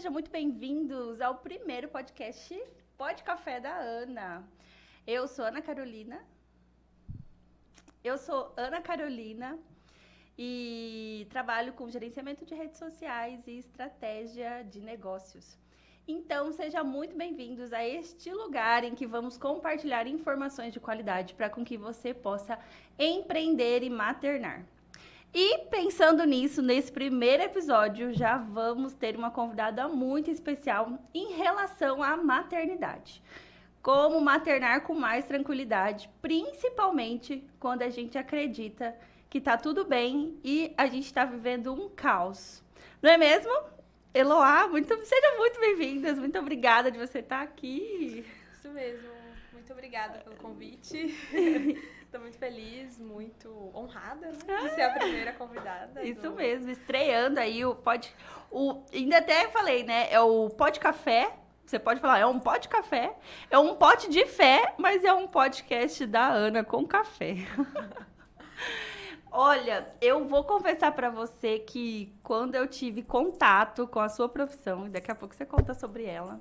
sejam muito bem-vindos ao primeiro podcast Pod Café da Ana. Eu sou Ana Carolina. E trabalho com gerenciamento de redes sociais e estratégia de negócios. Então, sejam muito bem-vindos a este lugar em que vamos compartilhar informações de qualidade para com que você possa empreender e maternar. E pensando nisso, nesse primeiro episódio, já vamos ter uma convidada muito especial em relação à maternidade. Como maternar com mais tranquilidade, principalmente quando a gente acredita que tá tudo bem e a gente está vivendo um caos. Não é mesmo? Eloá, sejam muito bem-vindas. Muito obrigada de você estar aqui. Isso mesmo. Muito obrigada pelo convite. Estou muito feliz, muito honrada, né, de ser a primeira convidada. Isso mesmo, estreando aí ainda até falei, né? É o Pod Café. Você pode falar, é um Pod Café, é um pote de fé, mas é um podcast da Ana com café. Olha, eu vou confessar para você que quando eu tive contato com a sua profissão, e daqui a pouco você conta sobre ela,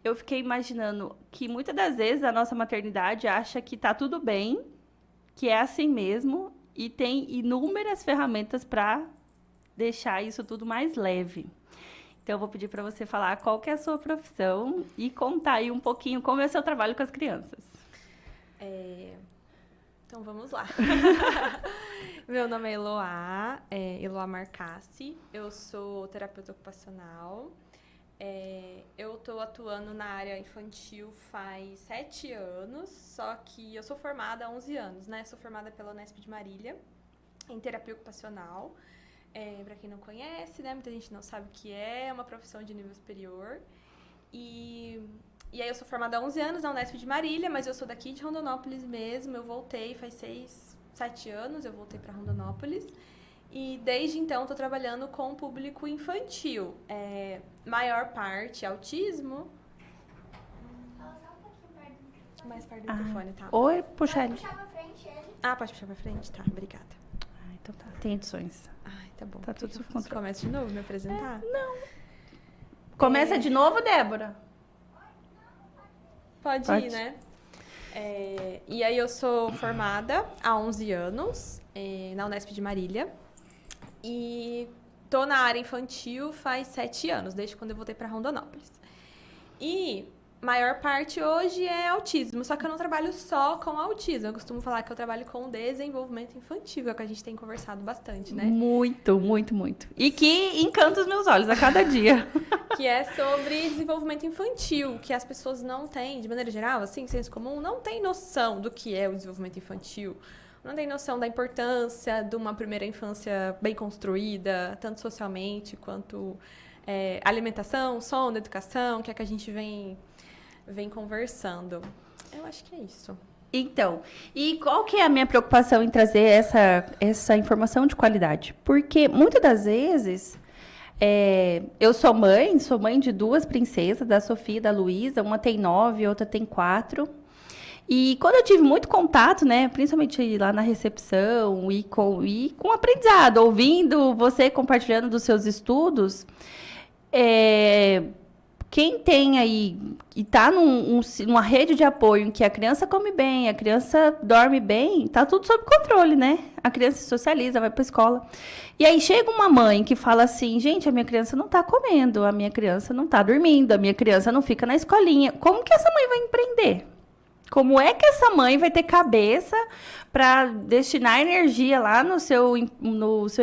eu fiquei imaginando que muitas das vezes a nossa maternidade acha que tá tudo bem, que é assim mesmo, e tem inúmeras ferramentas para deixar isso tudo mais leve. Então, eu vou pedir para você falar qual que é a sua profissão e contar aí um pouquinho como é o seu trabalho com as crianças. Então, vamos lá. Meu nome é Eloá Marcassi. Eu sou terapeuta ocupacional. Eu estou atuando na área infantil faz 7 anos, só que eu sou formada há 11 anos, né? Sou formada pela Unesp de Marília, em terapia ocupacional. Para quem não conhece, né? Muita gente não sabe o que é uma profissão de nível superior. E aí eu sou formada há 11 anos na Unesp de Marília, mas eu sou daqui de Rondonópolis mesmo. Eu voltei faz 7 anos, eu voltei para Rondonópolis. E desde então estou trabalhando com o público infantil. Maior parte autismo. Fala só um pouquinho perto do microfone. Mais perto do microfone, tá? Oi, puxa ele. Pode puxar pra frente ele. Pode puxar pra frente? Tá, obrigada. Então tá, tem edições. Ai, tá bom. Tá tudo sob controle. Começa de novo me apresentar? Não. Começa de novo, Débora? Pode ir, né? E aí eu sou formada há 11 anos na Unesp de Marília. E tô na área infantil faz 7 anos, desde quando eu voltei para Rondonópolis. E maior parte hoje é autismo, só que eu não trabalho só com autismo. Eu costumo falar que eu trabalho com desenvolvimento infantil, é o que a gente tem conversado bastante, né? Muito, muito, muito. E que encanta os meus olhos a cada dia. Que é sobre desenvolvimento infantil, que as pessoas não têm, de maneira geral, assim, senso comum, não tem noção do que é o desenvolvimento infantil. Não tem noção da importância de uma primeira infância bem construída, tanto socialmente quanto alimentação, sono, educação, que é que a gente vem conversando. Eu acho que é isso. Então, e qual que é a minha preocupação em trazer essa informação de qualidade? Porque muitas das vezes eu sou mãe de 2 princesas, da Sofia e da Luísa, uma tem 9, outra tem 4. E quando eu tive muito contato, né, principalmente lá na recepção e com aprendizado, ouvindo você compartilhando dos seus estudos, quem tem aí e está numa rede de apoio em que a criança come bem, a criança dorme bem, tá tudo sob controle, né? A criança se socializa, vai para a escola. E aí chega uma mãe que fala assim, gente, a minha criança não está comendo, a minha criança não está dormindo, a minha criança não fica na escolinha. Como que essa mãe vai empreender? Como é que essa mãe vai ter cabeça para destinar energia lá no seu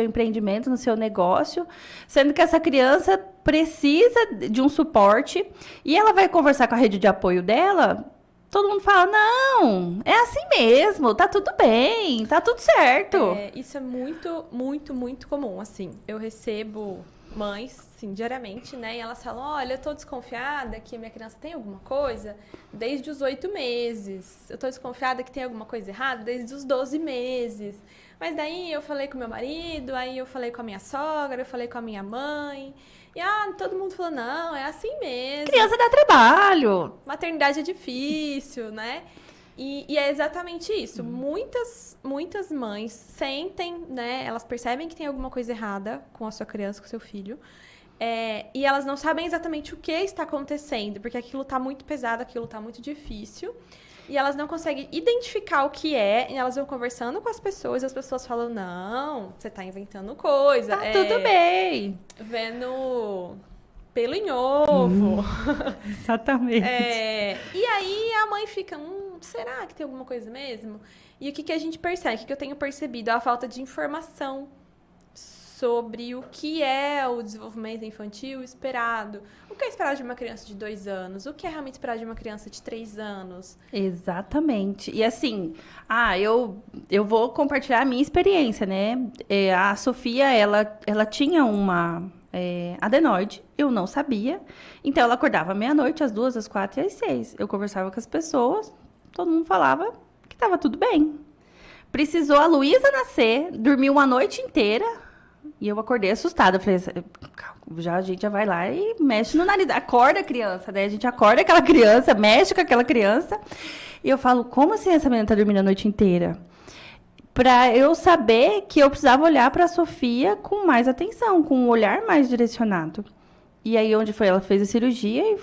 empreendimento, no seu negócio, sendo que essa criança precisa de um suporte e ela vai conversar com a rede de apoio dela? Todo mundo fala, não, é assim mesmo, tá tudo bem, tá tudo certo. Isso é muito, muito, muito comum, assim. Eu recebo mães, sim, diariamente, né? E elas falam, olha, eu tô desconfiada que minha criança tem alguma coisa desde os 8 meses. Eu tô desconfiada que tem alguma coisa errada desde os 12 meses. Mas daí eu falei com meu marido, aí eu falei com a minha sogra, eu falei com a minha mãe. E todo mundo falou, não, é assim mesmo. Criança dá trabalho. Maternidade é difícil, né? E é exatamente isso. Muitas mães sentem, né? Elas percebem que tem alguma coisa errada com a sua criança, com o seu filho. E elas não sabem exatamente o que está acontecendo, porque aquilo está muito pesado, aquilo está muito difícil. E elas não conseguem identificar o que é, e elas vão conversando com as pessoas, e as pessoas falam, não, você tá inventando coisa. Tá tudo bem. Vendo pelo em ovo. Exatamente. E aí a mãe fica, será que tem alguma coisa mesmo? E o que a gente percebe? O que eu tenho percebido? A falta de informação sobre o que é o desenvolvimento infantil esperado. O que é esperado de uma criança de 2 anos? O que é realmente esperado de uma criança de 3 anos? Exatamente. E assim, eu vou compartilhar a minha experiência, né? A Sofia, ela tinha uma adenoide, eu não sabia. Então, ela acordava meia-noite, às 2, às 4 e às 6. Eu conversava com as pessoas, todo mundo falava que estava tudo bem. Precisou a Luísa nascer, dormiu uma noite inteira. E eu acordei assustada. Eu falei, a gente já vai lá e mexe no nariz. Acorda a criança, né? A gente acorda aquela criança, mexe com aquela criança. E eu falo, como assim essa menina tá dormindo a noite inteira? Pra eu saber que eu precisava olhar pra Sofia com mais atenção, com um olhar mais direcionado. E aí, onde foi? Ela fez a cirurgia e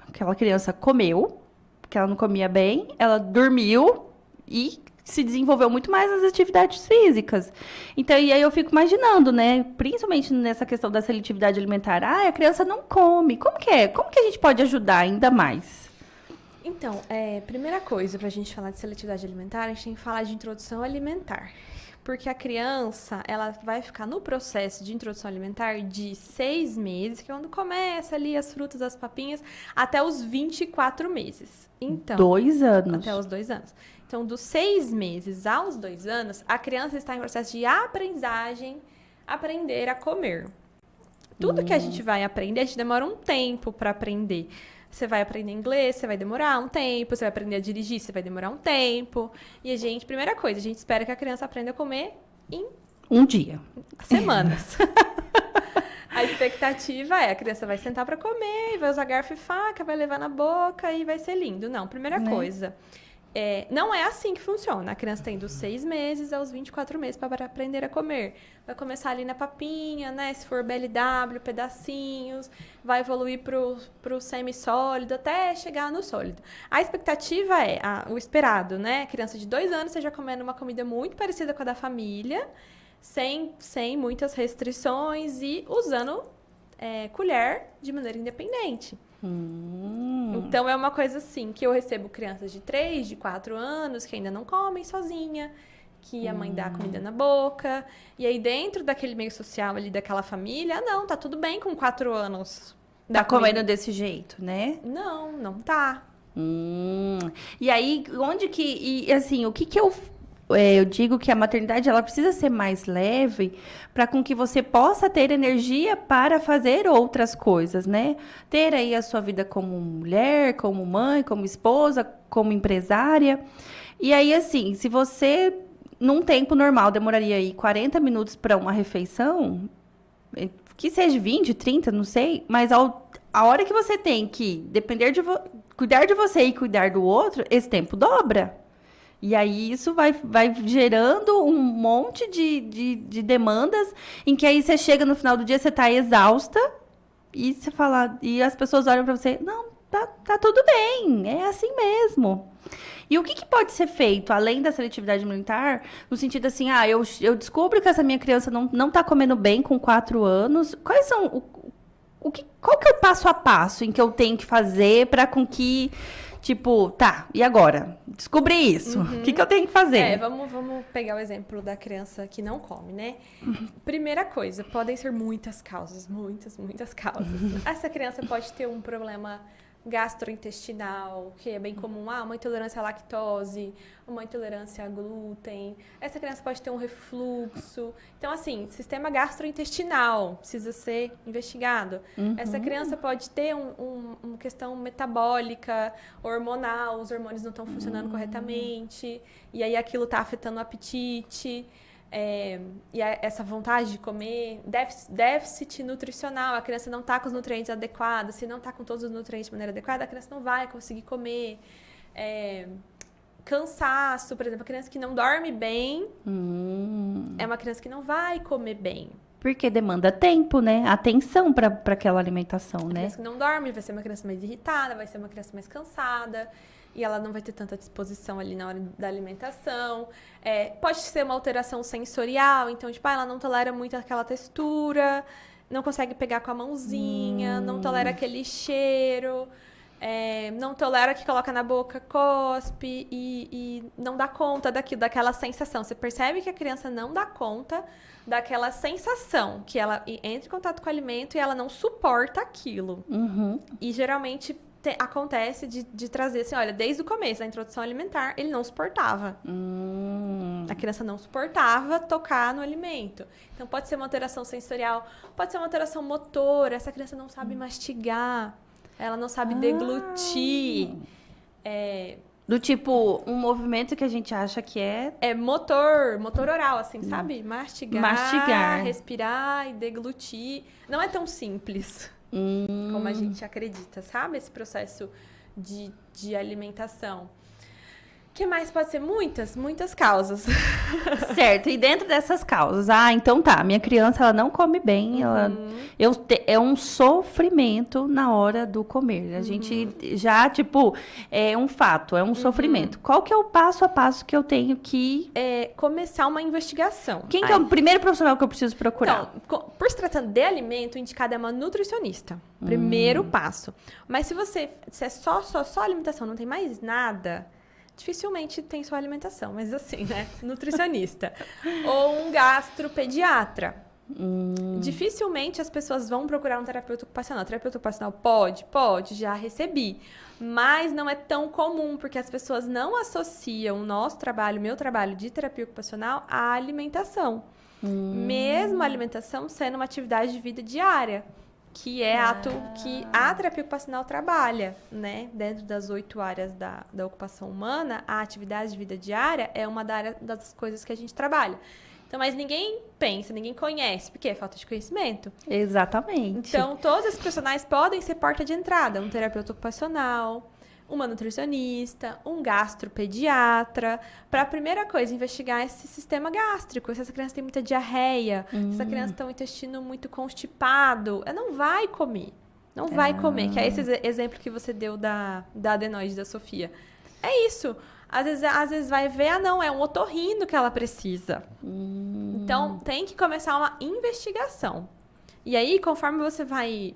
aquela criança comeu, porque ela não comia bem. Ela dormiu e se desenvolveu muito mais nas atividades físicas. Então, e aí eu fico imaginando, né? Principalmente nessa questão da seletividade alimentar. A criança não come. Como que é? Como que a gente pode ajudar ainda mais? Então, primeira coisa, pra gente falar de seletividade alimentar, a gente tem que falar de introdução alimentar. Porque a criança, ela vai ficar no processo de introdução alimentar de 6 meses, que é quando começa ali as frutas, as papinhas, até os 24 meses. Então, 2 anos. Até os 2 anos. Então, dos 6 meses aos 2 anos, a criança está em processo de aprendizagem, aprender a comer. Tudo que a gente vai aprender, a gente demora um tempo para aprender. Você vai aprender inglês, você vai demorar um tempo. Você vai aprender a dirigir, você vai demorar um tempo. E a gente, primeira coisa, a gente espera que a criança aprenda a comer em um dia. Semanas. A expectativa a criança vai sentar para comer, vai usar garfo e faca, vai levar na boca e vai ser lindo. Não, primeira coisa, não é assim que funciona. A criança tem dos 6 meses aos 24 meses para aprender a comer. Vai começar ali na papinha, né? Se for BLW, pedacinhos, vai evoluir pro semi-sólido até chegar no sólido. A expectativa o esperado, né? A criança de 2 anos esteja comendo uma comida muito parecida com a da família, sem muitas restrições e usando colher de maneira independente. Então, é uma coisa assim, que eu recebo crianças de 3, de 4 anos que ainda não comem sozinha, que a mãe dá comida na boca. E aí, dentro daquele meio social ali, daquela família, não, tá tudo bem com 4 anos. Tá comendo desse jeito, né? Não, não tá. E aí, onde que... E assim, o que eu digo que a maternidade ela precisa ser mais leve para com que você possa ter energia para fazer outras coisas, né? Ter aí a sua vida como mulher, como mãe, como esposa, como empresária. E aí, assim, se você, num tempo normal, demoraria aí 40 minutos para uma refeição, que seja 20, 30, não sei, mas a hora que você tem que cuidar de você e cuidar do outro, esse tempo dobra. E aí isso vai gerando um monte de demandas em que aí você chega no final do dia, você está exausta e você fala, e as pessoas olham para você, não, tá tudo bem, é assim mesmo. E o que pode ser feito, além da seletividade alimentar, no sentido assim, eu descubro que essa minha criança não está comendo bem com 4 anos, quais são, qual que é o passo a passo em que eu tenho que fazer para com que... Tipo, tá, e agora? Descobri isso. O que eu tenho que fazer? Vamos pegar o exemplo da criança que não come, né? Primeira coisa, podem ser muitas causas, muitas causas. Essa criança pode ter um problema gastrointestinal, que é bem comum, uma intolerância à lactose, uma intolerância a glúten. Essa criança pode ter um refluxo. Então, assim, sistema gastrointestinal precisa ser investigado. Essa criança pode ter uma questão metabólica, hormonal, os hormônios não estão funcionando corretamente, e aí aquilo está afetando o apetite. E essa vontade de comer, déficit nutricional, a criança não está com os nutrientes adequados, se não está com todos os nutrientes de maneira adequada, a criança não vai conseguir comer. Cansaço, por exemplo, a criança que não dorme bem é uma criança que não vai comer bem. Porque demanda tempo, né? Atenção para aquela alimentação, A né? criança que não dorme vai ser uma criança mais irritada, vai ser uma criança mais cansada. E ela não vai ter tanta disposição ali na hora da alimentação. Pode ser uma alteração sensorial. Então, tipo, ela não tolera muito aquela textura. Não consegue pegar com a mãozinha. Não tolera aquele cheiro. Não tolera que coloca na boca, cospe. E não dá conta daquela sensação. Você percebe que a criança não dá conta daquela sensação. Que ela entra em contato com o alimento e ela não suporta aquilo. Uhum. E geralmente acontece de trazer assim, olha, desde o começo da introdução alimentar, ele não suportava. A criança não suportava tocar no alimento. Então, pode ser uma alteração sensorial, pode ser uma alteração motora. Essa criança não sabe mastigar, ela não sabe deglutir. Do tipo, um movimento que a gente acha que é... Motor oral, assim, sabe? Mastigar, respirar e deglutir. Não é tão simples. Como a gente acredita, sabe? Esse processo de alimentação. O que mais pode ser? Muitas causas. Certo, e dentro dessas causas, então tá, minha criança, ela não come bem, é um sofrimento na hora do comer. A gente já, tipo, é um fato, é um sofrimento. Qual que é o passo a passo que eu tenho que... Começar uma investigação. Quem que é o primeiro profissional que eu preciso procurar? Então, por se tratando de alimento, o indicado é uma nutricionista. Primeiro passo. Mas se é só alimentação, não tem mais nada... Dificilmente tem só alimentação, mas assim, né? Nutricionista. Ou um gastropediatra. Dificilmente as pessoas vão procurar um terapeuta ocupacional. Terapeuta ocupacional pode, já recebi. Mas não é tão comum, porque as pessoas não associam o meu trabalho de terapia ocupacional à alimentação. Mesmo a alimentação sendo uma atividade de vida diária. Que é que a terapia ocupacional trabalha, né? Dentro das 8 áreas da ocupação humana, a atividade de vida diária é uma das coisas que a gente trabalha. Então, mas ninguém pensa, ninguém conhece, porque é falta de conhecimento. Exatamente. Então, todos os profissionais podem ser porta de entrada. Um terapeuta ocupacional, uma nutricionista, um gastropediatra, para a primeira coisa, investigar esse sistema gástrico. Se essa criança tem muita diarreia, se essa criança tem um intestino muito constipado, ela não vai comer. Não vai comer, que é esse exemplo que você deu da adenoide da Sofia. É isso. Às vezes vai ver, não, é um otorrino que ela precisa. Então, tem que começar uma investigação. E aí, conforme você vai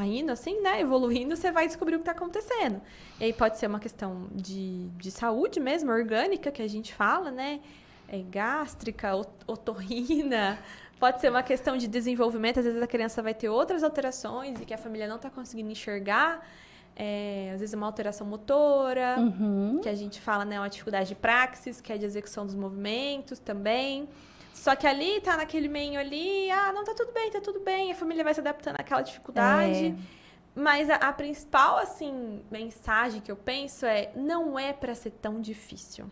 indo assim, né, evoluindo, você vai descobrir o que está acontecendo. E aí pode ser uma questão de saúde mesmo, orgânica, que a gente fala, né, gástrica, otorrina, pode ser uma questão de desenvolvimento, às vezes a criança vai ter outras alterações e que a família não está conseguindo enxergar, às vezes uma alteração motora, que a gente fala, né, uma dificuldade de praxis, que é de execução dos movimentos também. Só que ali, tá naquele meio ali, não, tá tudo bem, a família vai se adaptando àquela dificuldade. Mas a principal, assim, mensagem que eu penso não é para ser tão difícil.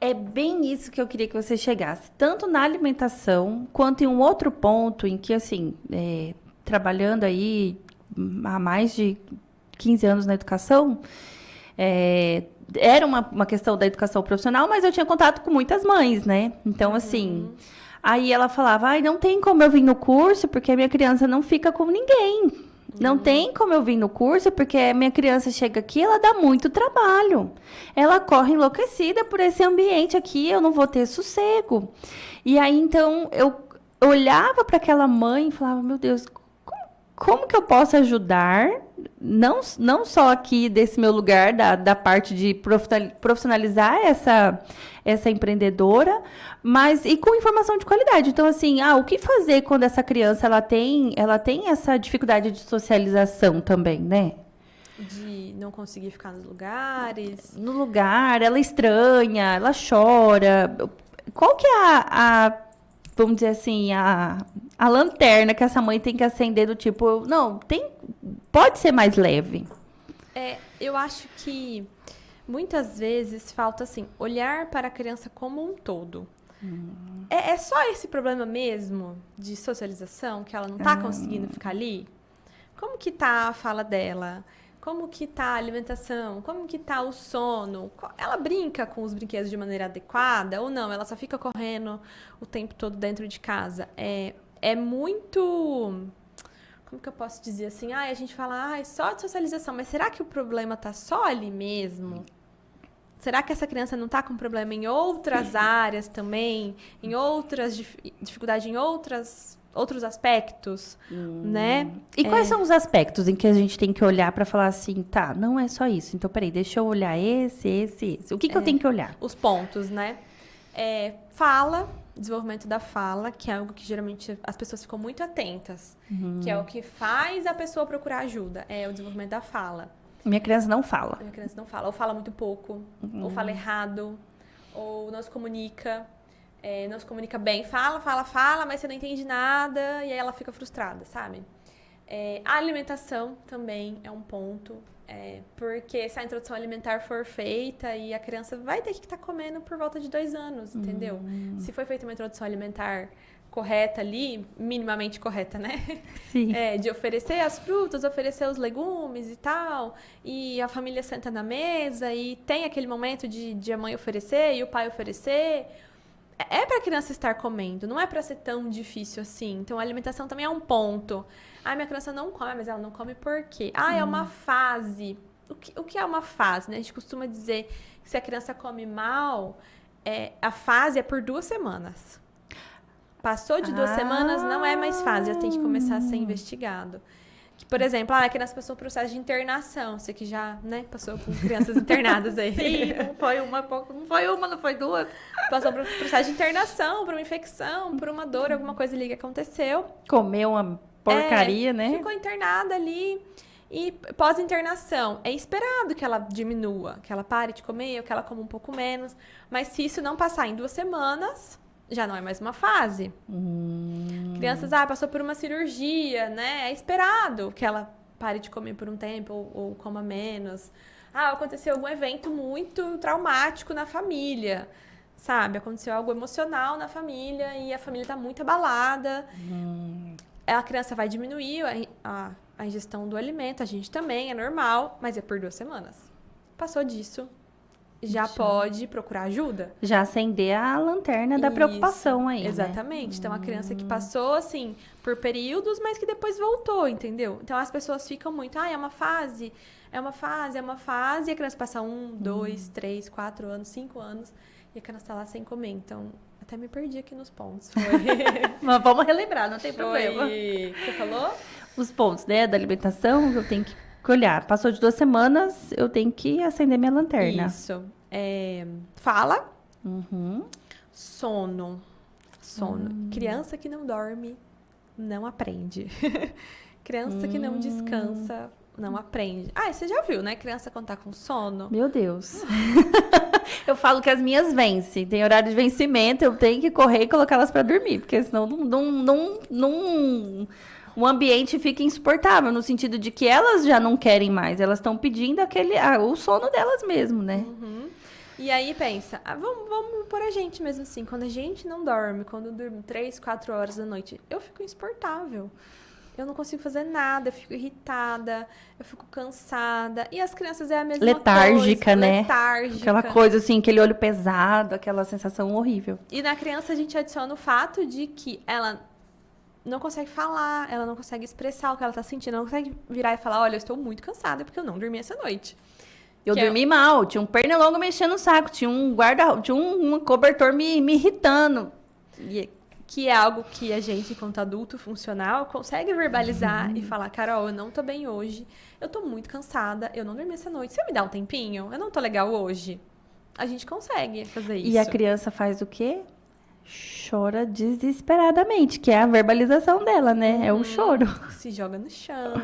É bem isso que eu queria que você chegasse, tanto na alimentação, quanto em um outro ponto em que, assim, trabalhando aí há mais de 15 anos na educação, era uma questão da educação profissional, mas eu tinha contato com muitas mães, né? Então, assim, aí ela falava, não tem como eu vir no curso, porque a minha criança não fica com ninguém. Não tem como eu vir no curso, porque a minha criança chega aqui, ela dá muito trabalho. Ela corre enlouquecida por esse ambiente aqui, eu não vou ter sossego. E aí, então, eu olhava para aquela mãe e falava, meu Deus, como que eu posso ajudar, não só aqui desse meu lugar, da parte de profissionalizar essa empreendedora, mas e com informação de qualidade. Então, assim, o que fazer quando essa criança ela tem essa dificuldade de socialização também, né? De não conseguir ficar nos lugares. No lugar, ela estranha, ela chora. Qual que é vamos dizer assim, a lanterna que essa mãe tem que acender do tipo, pode ser mais leve. Eu acho que muitas vezes falta, assim, olhar para a criança como um todo. É só esse problema mesmo de socialização, que ela não está conseguindo ficar ali? Como que tá a fala dela? Como que tá a alimentação? Como que tá o sono? Ela brinca com os brinquedos de maneira adequada ou não? Ela só fica correndo o tempo todo dentro de casa? É muito... Como que eu posso dizer assim? A gente fala, só de socialização, mas será que o problema tá só ali mesmo? Será que essa criança não tá com problema em outras áreas também? Em outras dificuldades, em outros aspectos, né? E quais são os aspectos em que a gente tem que olhar para falar assim, tá, não é só isso. Então, peraí, deixa eu olhar esse. O que eu tenho que olhar? Os pontos, né? Fala, desenvolvimento da fala, que é algo que geralmente as pessoas ficam muito atentas, que é o que faz a pessoa procurar ajuda, é o desenvolvimento da fala. Minha criança não fala. Minha criança não fala, ou fala muito pouco, ou fala errado, ou não se comunica. Não se comunica bem, fala, mas você não entende nada, e aí ela fica frustrada, sabe? A alimentação também é um ponto, porque se a introdução alimentar for feita, e a criança vai ter que estar comendo por volta de 2 anos, entendeu? Se foi feita uma introdução alimentar correta ali, minimamente correta, né? Sim. De oferecer as frutas, oferecer os legumes e tal, e a família senta na mesa, e tem aquele momento de a mãe oferecer e o pai oferecer. É para a criança estar comendo, não é para ser tão difícil assim. Então, a alimentação também é um ponto. Minha criança não come, mas ela não come por quê? É uma fase. O que é uma fase, né? A gente costuma dizer que se a criança come mal, a fase é por 2 semanas. Passou de 2 semanas, não é mais fase, já tem que começar a ser investigado. Que, por exemplo, a criança passou por um processo de internação. Você que já, né, passou com crianças internadas aí. Sim, não foi 2. Passou por um processo de internação, por uma infecção, por uma dor, alguma coisa ali que aconteceu. Comeu uma porcaria, né? Ficou internada ali. E pós-internação, é esperado que ela diminua, que ela pare de comer ou que ela coma um pouco menos. Mas se isso não passar em 2 semanas, já não é mais uma fase. Crianças, passou por uma cirurgia, né? É esperado que ela pare de comer por um tempo ou coma menos. Aconteceu algum evento muito traumático na família, sabe? Aconteceu algo emocional na família e a família está muito abalada. A criança vai diminuir a ingestão do alimento, a gente também, é normal, mas é por 2 semanas. Passou disso, já pode procurar ajuda. Já acender a lanterna da preocupação aí, exatamente. Né? Então, a criança que passou, assim, por períodos, mas que depois voltou, entendeu? Então, as pessoas ficam muito, é uma fase, e a criança passa 1, 2, 3, 4 anos, 5 anos, e a criança tá lá sem comer. Então, até me perdi aqui nos pontos. Mas vamos relembrar, não tem problema. Você falou? Os pontos, né, da alimentação, eu tenho que olhar. Passou de 2 semanas, eu tenho que acender minha lanterna. Isso. Fala. Sono. Criança que não dorme, não aprende. Criança que não descansa, não aprende. Você já viu, né? Criança quando tá com sono. Meu Deus. Eu falo que as minhas vencem. Tem horário de vencimento, eu tenho que correr e colocá-las para dormir. Porque senão o ambiente fica insuportável, no sentido de que elas já não querem mais, elas estão pedindo o sono delas mesmo, né? E aí pensa, vamos por a gente mesmo assim, quando a gente não dorme, quando eu durmo 3, 4 horas da noite, eu fico insuportável. Eu não consigo fazer nada, eu fico irritada, eu fico cansada. E as crianças é a mesma letárgica, coisa. Né? Letárgica. Aquela coisa assim, aquele olho pesado, aquela sensação horrível. E na criança a gente adiciona o fato de que ela não consegue falar, ela não consegue expressar o que ela tá sentindo, ela não consegue virar e falar, olha, eu estou muito cansada porque eu não dormi essa noite. Eu dormi mal, tinha um pernilongo mexendo no saco, tinha um cobertor me irritando. Que é algo que a gente, enquanto adulto funcional, consegue verbalizar e falar, Carol, eu não tô bem hoje, eu tô muito cansada, eu não dormi essa noite, você me dá um tempinho? Eu não tô legal hoje. A gente consegue fazer isso. E a criança faz o quê? Chora desesperadamente, que é a verbalização dela, né? É o choro. Se joga no chão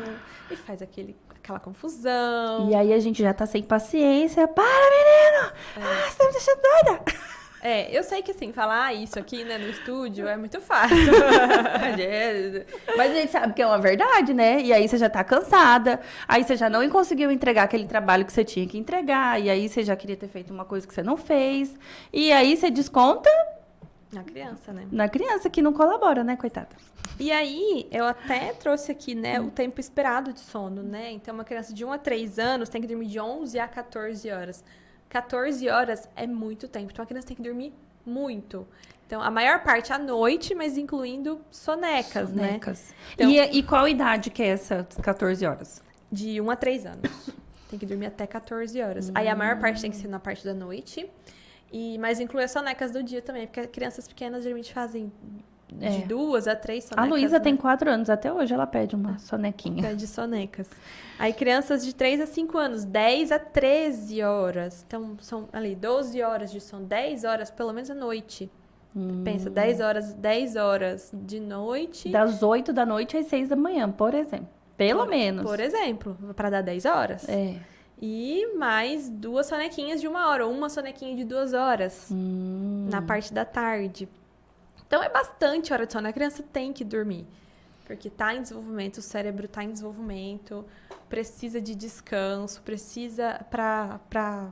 e faz aquela confusão. E aí a gente já tá sem paciência. Para, menino! Você tá me deixando doida! Eu sei que assim, falar isso aqui, né, no estúdio é muito fácil. Mas a gente sabe que é uma verdade, né? E aí você já tá cansada, aí você já não conseguiu entregar aquele trabalho que você tinha que entregar, e aí você já queria ter feito uma coisa que você não fez, e aí você desconta Na criança, né? Na criança que não colabora, né, coitada? E aí, eu até trouxe aqui, né, o tempo esperado de sono, né? Então, uma criança de 1 a 3 anos tem que dormir de 11 a 14 horas. 14 horas é muito tempo. Então, a criança tem que dormir muito. Então, a maior parte à noite, mas incluindo sonecas, né? Então, E qual idade que é essa 14 horas? de 1 a 3 anos. Tem que dormir até 14 horas. Aí, a maior parte tem que ser na parte da noite. Mas inclui as sonecas do dia também, porque crianças pequenas geralmente fazem de 2 a 3 sonecas. A Luísa né? tem 4 anos, até hoje ela pede uma sonequinha. De sonecas. Aí crianças de 3 a 5 anos, 10 a 13 horas. Então, são ali 12 horas de sono, 10 horas pelo menos à noite. Pensa, 10 horas de noite. Das 8 da noite às 6 da manhã, por exemplo. Pelo menos. Por exemplo, para dar 10 horas. É. E mais 2 sonequinhas de 1 hora, ou uma sonequinha de 2 horas na parte da tarde. Então, é bastante hora de sono. A criança tem que dormir. Porque está em desenvolvimento, o cérebro está em desenvolvimento, precisa de descanso, precisa para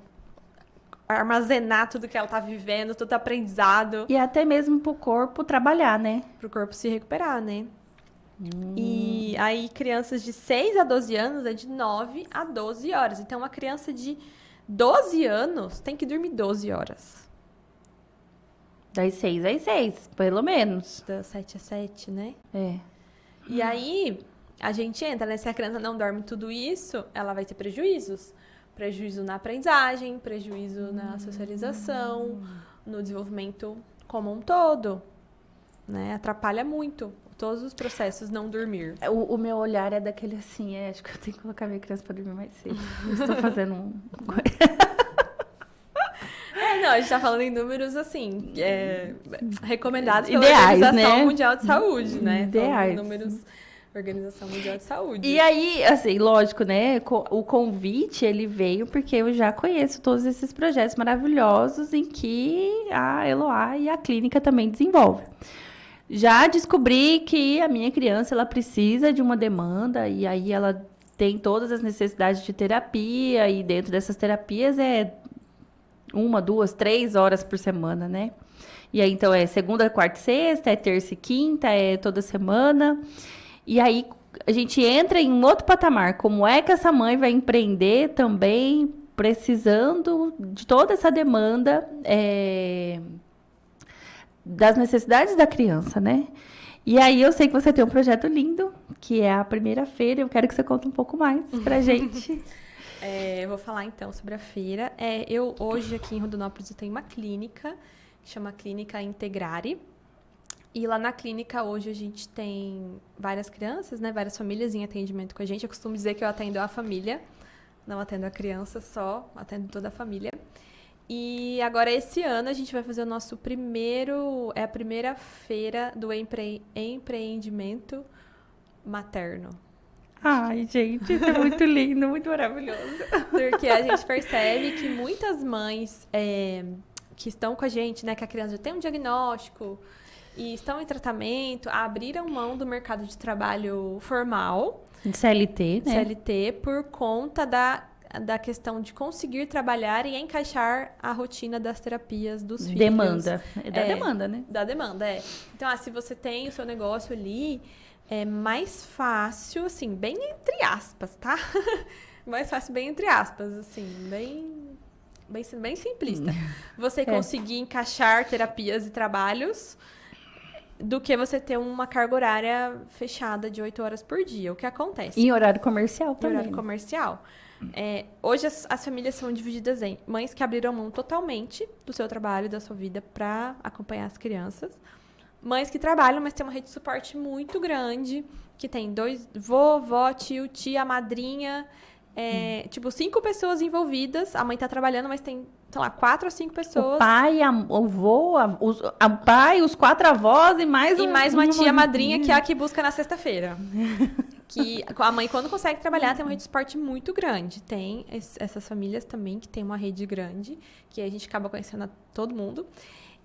armazenar tudo que ela está vivendo, todo aprendizado. E até mesmo pro corpo trabalhar, né? Para o corpo se recuperar, né? E aí, crianças de 6 a 12 anos é de 9 a 12 horas. Então, uma criança de 12 anos tem que dormir 12 horas. Das 6 às 6, pelo menos. Das 7 a 7, né? É. E aí, a gente entra, né? Se a criança não dorme tudo isso, ela vai ter prejuízos. Prejuízo na aprendizagem, prejuízo na socialização, no desenvolvimento como um todo, né? Atrapalha muito todos os processos não dormir. O meu olhar é daquele assim, acho que eu tenho que colocar minha criança pra dormir mais cedo. Eu estou fazendo um... Não, a gente tá falando em números, assim, recomendados pela Ideais, Organização né? Mundial de Saúde, né? Ideais. Falando em números Organização Mundial de Saúde. E aí, assim, lógico, né? O convite, ele veio porque eu já conheço todos esses projetos maravilhosos em que a Eloá e a clínica também desenvolvem. Já descobri que a minha criança, ela precisa de uma demanda e aí ela tem todas as necessidades de terapia e dentro dessas terapias é 1, 2, 3 horas por semana, né? E aí, então, é segunda, quarta e sexta, é terça e quinta, é toda semana. E aí, a gente entra em um outro patamar. Como é que essa mãe vai empreender também, precisando de toda essa demanda das necessidades da criança, né? E aí, eu sei que você tem um projeto lindo, que é a primeira feira. Eu quero que você conte um pouco mais pra gente. Eu vou falar, então, sobre a feira. Eu, hoje, aqui em Rondonópolis, eu tenho uma clínica, que chama Clínica Integrare. E lá na clínica, hoje, a gente tem várias crianças, né? Várias famílias em atendimento com a gente. Eu costumo dizer que eu atendo a família, não atendo a criança só, atendo toda a família. E agora, esse ano, a gente vai fazer o nosso primeiro... É a primeira feira do empreendimento materno. Ai, gente, isso é muito lindo, muito maravilhoso. Porque a gente percebe que muitas mães que estão com a gente, né? Que a criança já tem um diagnóstico e estão em tratamento, abriram mão do mercado de trabalho formal. CLT, né? CLT, por conta da questão de conseguir trabalhar e encaixar a rotina das terapias dos filhos. Demanda. É da demanda, né? Da demanda, Então, se você tem o seu negócio ali, é mais fácil, assim, bem entre aspas, tá? Mais fácil, bem entre aspas, assim, bem simplista. Você conseguir encaixar terapias e trabalhos do que você ter uma carga horária fechada de 8 horas por dia. O que acontece? Em horário comercial também. Em horário comercial. Hoje as famílias são divididas em mães que abriram mão totalmente do seu trabalho, da sua vida, para acompanhar as crianças. Mães que trabalham, mas tem uma rede de suporte muito grande, que tem vó, tio, tia, madrinha, tipo, 5 pessoas envolvidas. A mãe tá trabalhando, mas tem, sei lá, 4 ou 5 pessoas. O pai, o avô, o pai, os 4 avós e mais uma tia madrinha, que é a que busca na sexta-feira. Que a mãe, quando consegue trabalhar, tem uma rede de suporte muito grande. Tem essas famílias também, que tem uma rede grande, que a gente acaba conhecendo todo mundo.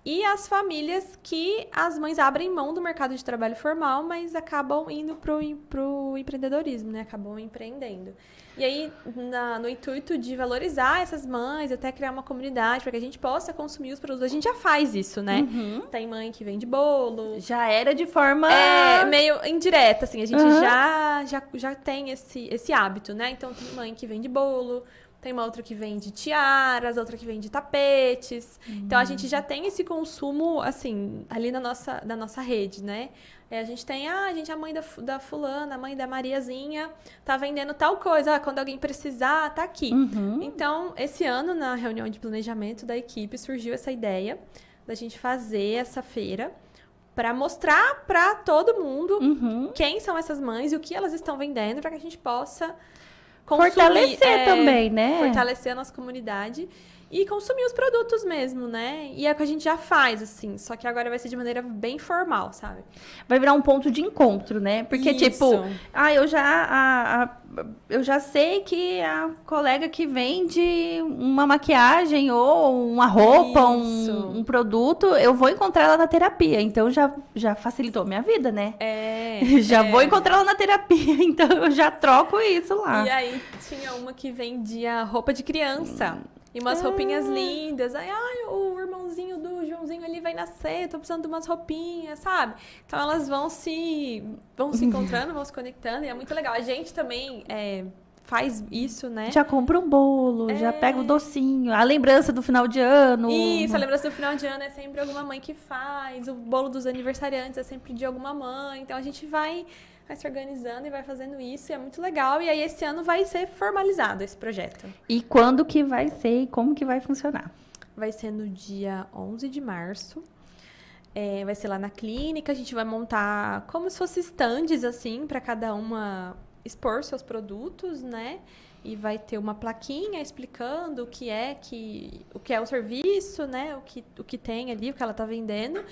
E as famílias que as mães abrem mão do mercado de trabalho formal, mas acabam indo pro empreendedorismo, né? Acabam empreendendo. E aí, no intuito de valorizar essas mães, até criar uma comunidade para que a gente possa consumir os produtos. A gente já faz isso, né? Tem mãe que vende bolo. Já era de forma... meio indireta, assim. A gente já tem esse hábito, né? Então, tem mãe que vende bolo. Tem uma outra que vende tiaras, outra que vende tapetes. Então, a gente já tem esse consumo, assim, ali na nossa rede, né? A gente tem, a mãe da fulana, a mãe da Mariazinha, tá vendendo tal coisa. Quando alguém precisar, tá aqui. Então, esse ano, na reunião de planejamento da equipe, surgiu essa ideia da gente fazer essa feira para mostrar para todo mundo quem são essas mães e o que elas estão vendendo, para que a gente possa consumir, fortalecer também, né? Fortalecer a nossa comunidade e consumir os produtos mesmo, né? E é o que a gente já faz, assim, só que agora vai ser de maneira bem formal, sabe? Vai virar um ponto de encontro, né? Porque, tipo, eu já sei que a colega que vende uma maquiagem ou uma roupa, um produto, eu vou encontrar ela na terapia. Então, já facilitou minha vida, né? Vou encontrar ela na terapia, então eu já troco isso lá. E aí, tinha uma que vendia roupa de criança. E umas roupinhas lindas. Aí, o irmãozinho do Joãozinho ali vai nascer, tô precisando de umas roupinhas, sabe? Então, elas vão se encontrando, vão se conectando. E é muito legal. A gente também faz isso, né? Já compra um bolo, já pega o docinho. A lembrança do final de ano. Isso, a lembrança do final de ano é sempre alguma mãe que faz. O bolo dos aniversariantes é sempre de alguma mãe. Então, a gente vai se organizando e vai fazendo isso, e é muito legal. E aí, esse ano vai ser formalizado esse projeto. E quando que vai ser e como que vai funcionar? Vai ser no dia 11 de março. Vai ser lá na clínica. A gente vai montar como se fosse estandes, assim, para cada uma expor seus produtos, né? E vai ter uma plaquinha explicando o que é o serviço, né? O que tem ali, o que ela está vendendo.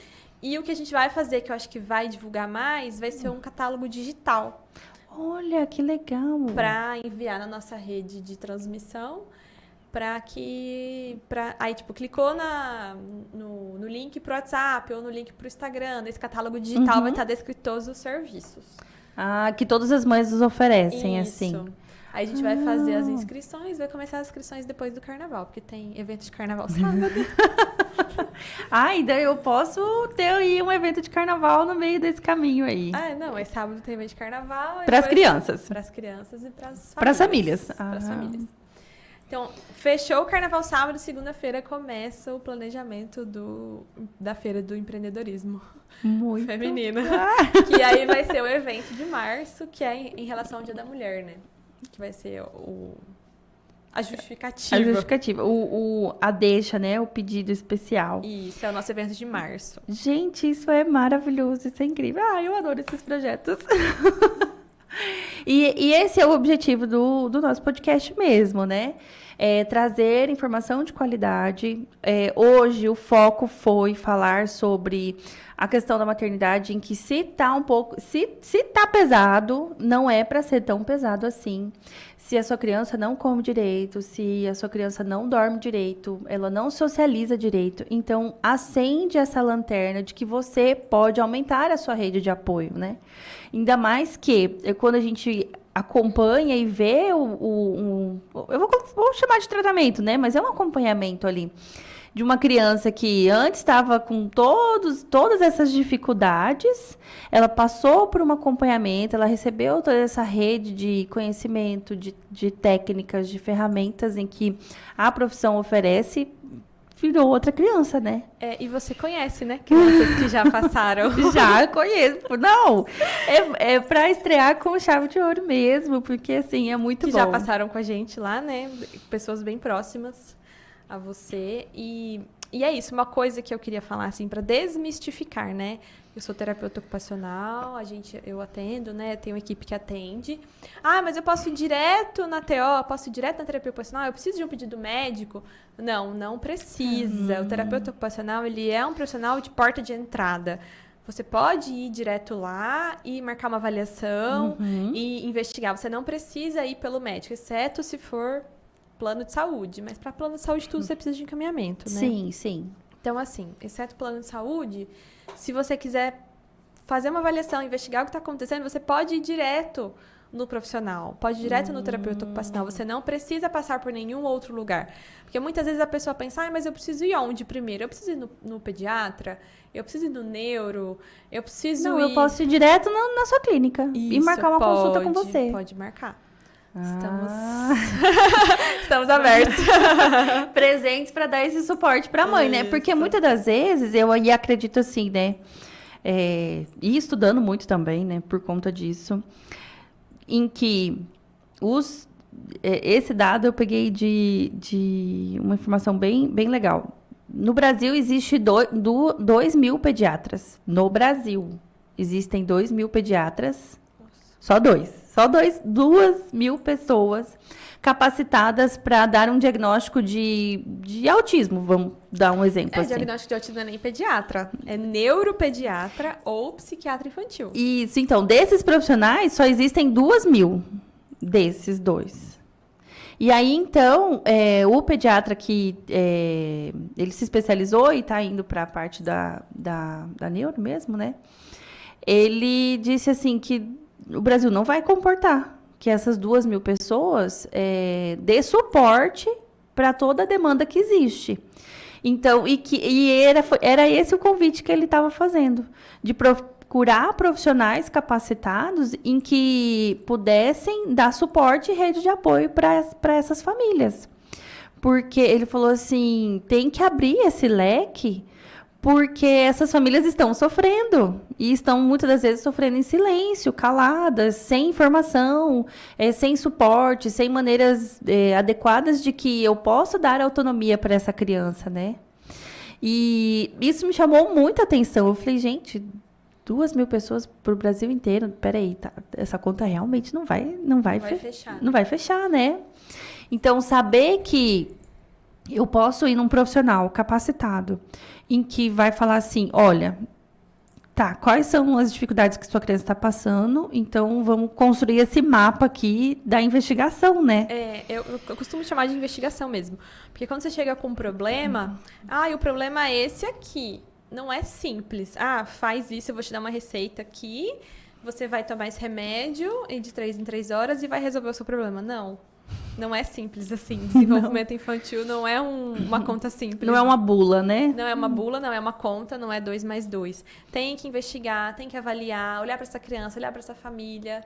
E o que a gente vai fazer, que eu acho que vai divulgar mais, vai ser um catálogo digital. Olha, que legal! Para enviar na nossa rede de transmissão, aí, tipo, clicou no link pro WhatsApp ou no link pro Instagram, nesse catálogo digital vai estar descrito todos os serviços. Que todas as mães nos oferecem, Isso. assim. Aí a gente vai fazer as inscrições, vai começar as inscrições depois do carnaval, porque tem evento de carnaval sábado. E daí eu posso ter aí um evento de carnaval no meio desse caminho aí. Não, é sábado tem evento de carnaval. Para as crianças. Para as crianças e para as famílias. Para as famílias. Para as famílias. Então, fechou o carnaval sábado, segunda-feira começa o planejamento da feira do empreendedorismo. Muito feminino. Que aí vai ser o evento de março, que é em relação ao Dia da Mulher, né? Que vai ser a justificativa. A justificativa. A deixa, né? O pedido especial. Isso, é o nosso evento de março. Gente, isso é maravilhoso, isso é incrível. Eu adoro esses projetos. E esse é o objetivo do nosso podcast mesmo, né? Trazer informação de qualidade. Hoje o foco foi falar sobre a questão da maternidade, em que se tá pesado, não é para ser tão pesado assim. Se a sua criança não come direito, se a sua criança não dorme direito, ela não socializa direito, então acende essa lanterna de que você pode aumentar a sua rede de apoio, né? Ainda mais que quando a gente acompanha e vê eu vou chamar de tratamento, né? Mas é um acompanhamento ali de uma criança que antes estava com todas essas dificuldades, ela passou por um acompanhamento, ela recebeu toda essa rede de conhecimento, de técnicas, de ferramentas em que a profissão oferece, virou outra criança, né? E você conhece, né? Crianças que já passaram. Já conheço. Não, é para estrear com chave de ouro mesmo, porque, assim, é muito bom. Que já passaram com a gente lá, né? Pessoas bem próximas a você. E é isso, uma coisa que eu queria falar, assim, para desmistificar, né? Eu sou terapeuta ocupacional, eu atendo, né? Tenho uma equipe que atende. Mas eu posso ir direto na TO, posso ir direto na terapia ocupacional? Eu preciso de um pedido médico? Não precisa. O terapeuta ocupacional, ele é um profissional de porta de entrada. Você pode ir direto lá e marcar uma avaliação e investigar. Você não precisa ir pelo médico, exceto se for plano de saúde. Mas para plano de saúde, tudo você precisa de encaminhamento, né? Sim. Então, assim, exceto o plano de saúde, se você quiser fazer uma avaliação, investigar o que está acontecendo, você pode ir direto no profissional, pode ir direto no terapeuta ocupacional. Você não precisa passar por nenhum outro lugar. Porque muitas vezes a pessoa pensa, mas eu preciso ir onde primeiro? Eu preciso ir no pediatra? Eu preciso ir no neuro? Eu preciso Não, ir... eu posso ir direto na sua clínica e Isso, marcar uma consulta com você. Pode marcar. Ah. Estamos abertos. Presentes para dar esse suporte para a mãe, né? Porque muitas das vezes eu aí acredito assim, né? E estudando muito também, né? Por conta disso, em que esse dado eu peguei de uma informação bem legal. No Brasil existe 2.000 pediatras. No Brasil existem 2.000 pediatras. Só 2.000 pessoas capacitadas para dar um diagnóstico de autismo. Vamos dar um exemplo assim. Diagnóstico de autismo não é nem pediatra, é neuropediatra ou psiquiatra infantil. Isso, então, desses profissionais, só existem 2.000 desses dois. E aí, então, o pediatra que ele se especializou e está indo para a parte da neuro mesmo, né? Ele disse assim que o Brasil não vai comportar que essas 2.000 pessoas dê suporte para toda a demanda que existe. Então, era esse o convite que ele estava fazendo, de procurar profissionais capacitados em que pudessem dar suporte e rede de apoio para essas famílias. Porque ele falou assim, tem que abrir esse leque, porque essas famílias estão sofrendo e estão muitas das vezes sofrendo em silêncio, caladas, sem informação, sem suporte, sem maneiras adequadas de que eu possa dar autonomia para essa criança, né? E isso me chamou muita atenção. Eu falei, gente, 2.000 pessoas para o Brasil inteiro. Peraí, tá, essa conta realmente não vai fechar. Não vai fechar, né? Então, saber que eu posso ir num profissional capacitado em que vai falar assim, olha, tá, quais são as dificuldades que sua criança está passando, então vamos construir esse mapa aqui da investigação, né? Eu costumo chamar de investigação mesmo, porque quando você chega com um problema, o problema é esse aqui, não é simples, faz isso, eu vou te dar uma receita aqui, você vai tomar esse remédio de 3 em 3 horas e vai resolver o seu problema. Não é simples assim. Desenvolvimento infantil não é uma conta simples. Não é uma bula, né? Não é uma bula, não é uma conta, não é 2 mais 2. Tem que investigar, tem que avaliar, olhar para essa criança, olhar para essa família.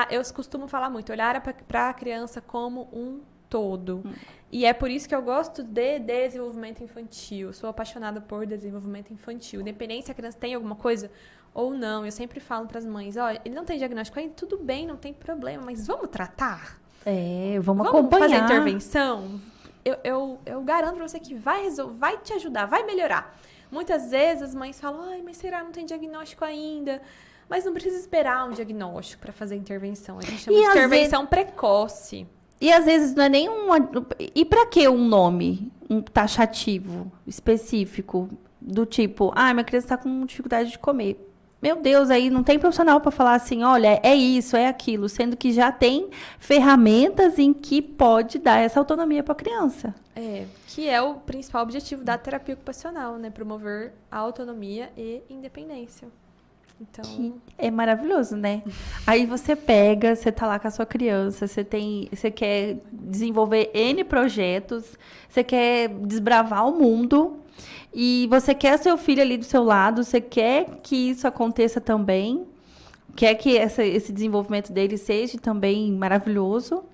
Eu costumo falar muito, olhar para a criança como um todo. E é por isso que eu gosto de desenvolvimento infantil. Eu sou apaixonada por desenvolvimento infantil. Independente se a criança tem alguma coisa ou não. Eu sempre falo para as mães, ele não tem diagnóstico ainda, tudo bem, não tem problema, mas vamos tratar? Vamos acompanhar. Fazer intervenção? Eu garanto pra você que vai te ajudar, vai melhorar. Muitas vezes as mães falam, mas será que não tem diagnóstico ainda? Mas não precisa esperar um diagnóstico para fazer intervenção. A gente chama de intervenção precoce. E às vezes não é nem E para que um nome taxativo, específico, do tipo, minha criança está com dificuldade de comer. Meu Deus, aí não tem profissional para falar assim, olha, é isso, é aquilo, sendo que já tem ferramentas em que pode dar essa autonomia para a criança. Que é o principal objetivo da terapia ocupacional, né? Promover a autonomia e independência. Então... Que é maravilhoso, né? Aí você tá lá com a sua criança, você quer desenvolver N projetos, você quer desbravar o mundo... E você quer seu filho ali do seu lado, você quer que isso aconteça também, quer que esse desenvolvimento dele seja também maravilhoso.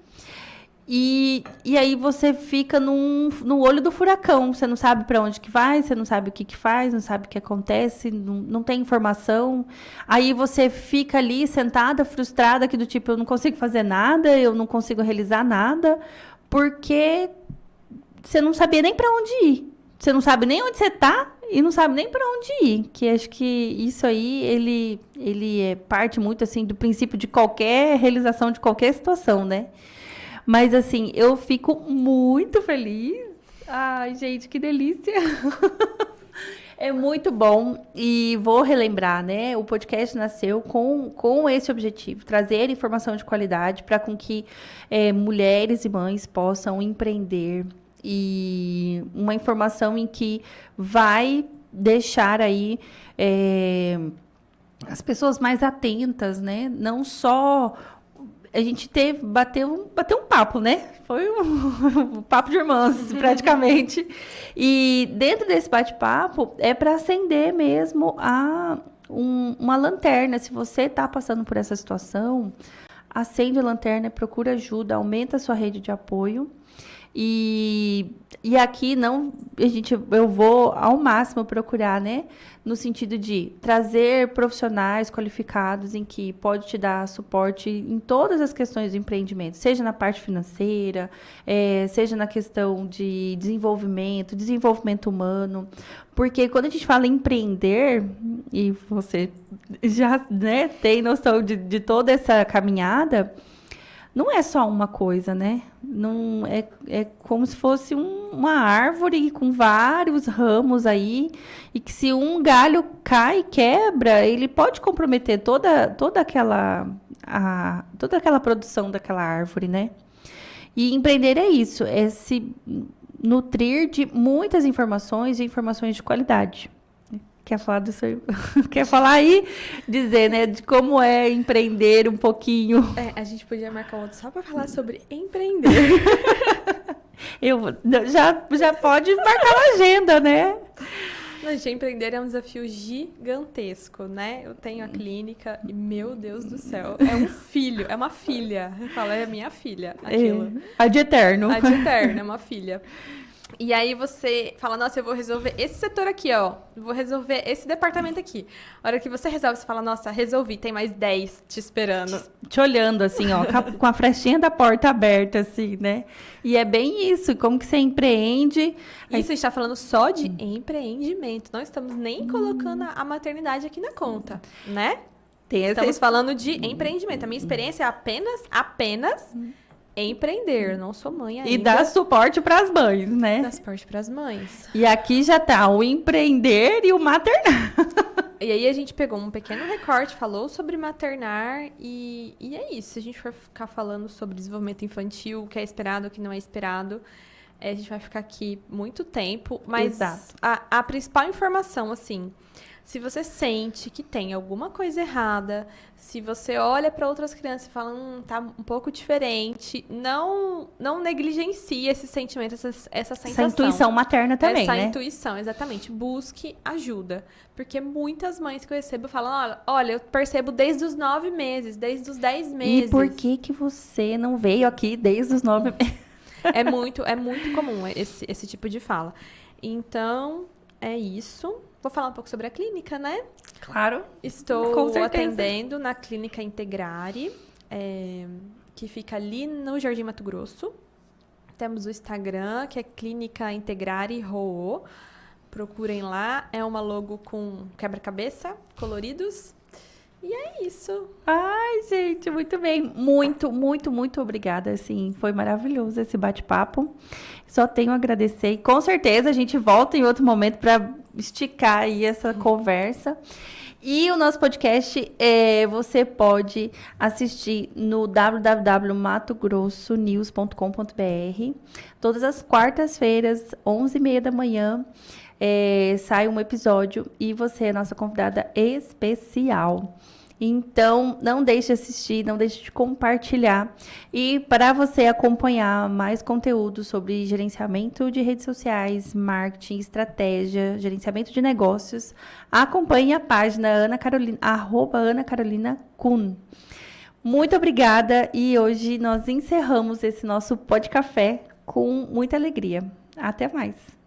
E aí você fica no olho do furacão, você não sabe para onde que vai, você não sabe o que faz, não sabe o que acontece, não tem informação. Aí você fica ali sentada, frustrada, que do tipo, eu não consigo fazer nada, eu não consigo realizar nada, porque você não sabia nem para onde ir. Você não sabe nem onde você está e não sabe nem para onde ir. Que acho que isso aí, ele parte muito, assim, do princípio de qualquer realização de qualquer situação, né? Mas, assim, eu fico muito feliz. Ai, gente, que delícia! É muito bom. E vou relembrar, né? O podcast nasceu com esse objetivo. Trazer informação de qualidade para com que mulheres e mães possam empreender, e uma informação em que vai deixar aí as pessoas mais atentas, né? Não só a gente bateu um papo, né? Foi um papo de irmãs, praticamente. E dentro desse bate-papo é para acender mesmo uma lanterna. Se você está passando por essa situação, acende a lanterna, procura ajuda, aumenta a sua rede de apoio. E aqui eu vou ao máximo procurar, né? No sentido de trazer profissionais qualificados em que pode te dar suporte em todas as questões do empreendimento, seja na parte financeira, seja na questão de desenvolvimento humano. Porque quando a gente fala em empreender, e você já, né, tem noção de toda essa caminhada, não é só uma coisa, né? Não é como se fosse uma árvore com vários ramos aí, e que se um galho cai e quebra, ele pode comprometer toda aquela produção daquela árvore, né? E empreender é isso, é se nutrir de muitas informações e informações de qualidade. Quer falar disso aí? Quer falar aí? Dizer, né? De como é empreender um pouquinho. A gente podia marcar um outro só para falar sobre empreender. Já pode marcar uma agenda, né? Gente, empreender é um desafio gigantesco, né? Eu tenho a clínica e, meu Deus do céu, é um filho, é uma filha. Eu falo, é minha filha, aquilo. Ad eterno. Ad eterno, é uma filha. E aí você fala, nossa, eu vou resolver esse setor aqui, ó. Vou resolver esse departamento aqui. A hora que você resolve, você fala, nossa, resolvi, tem mais 10 te esperando. Te olhando, assim, ó, com a flechinha da porta aberta, assim, né? E é bem isso, como que você empreende. Isso, a gente está falando só de empreendimento. Não estamos nem colocando a maternidade aqui na conta, né? Estamos falando de empreendimento. A minha experiência é apenas empreender, não sou mãe ainda. E dar suporte para as mães, né? Dar suporte para as mães. E aqui já tá o empreender e o maternar. E aí a gente pegou um pequeno recorte, falou sobre maternar e é isso. Se a gente for ficar falando sobre desenvolvimento infantil, o que é esperado, o que não é esperado, a gente vai ficar aqui muito tempo. Mas a principal informação, assim, se você sente que tem alguma coisa errada, se você olha para outras crianças e fala, tá um pouco diferente, não negligencie esse sentimento, essa sensação. Essa intuição materna também, né? Essa intuição, exatamente. Busque ajuda. Porque muitas mães que eu recebo falam, olha, eu percebo desde os 9 meses, desde os 10 meses. E por que você não veio aqui desde os 9 meses? É muito comum esse tipo de fala. Então, é isso. Vou falar um pouco sobre a clínica, né? Claro. Estou atendendo na Clínica Integrare, que fica ali no Jardim Mato Grosso. Temos o Instagram, que é Clínica Integrare Roo. Procurem lá. É uma logo com quebra-cabeça, coloridos. E é isso. Ai, gente, muito bem. Muito, muito, muito obrigada. Assim, foi maravilhoso esse bate-papo. Só tenho a agradecer. E com certeza a gente volta em outro momento para esticar aí essa conversa. E o nosso podcast você pode assistir no www.matogrossonews.com.br. Todas as quartas-feiras, 11h30 da manhã, sai um episódio e você é nossa convidada especial. Então, não deixe de assistir, não deixe de compartilhar. E para você acompanhar mais conteúdo sobre gerenciamento de redes sociais, marketing, estratégia, gerenciamento de negócios, acompanhe a página @AnaCarolina_Kun. Muito obrigada e hoje nós encerramos esse nosso Pod Café com muita alegria. Até mais!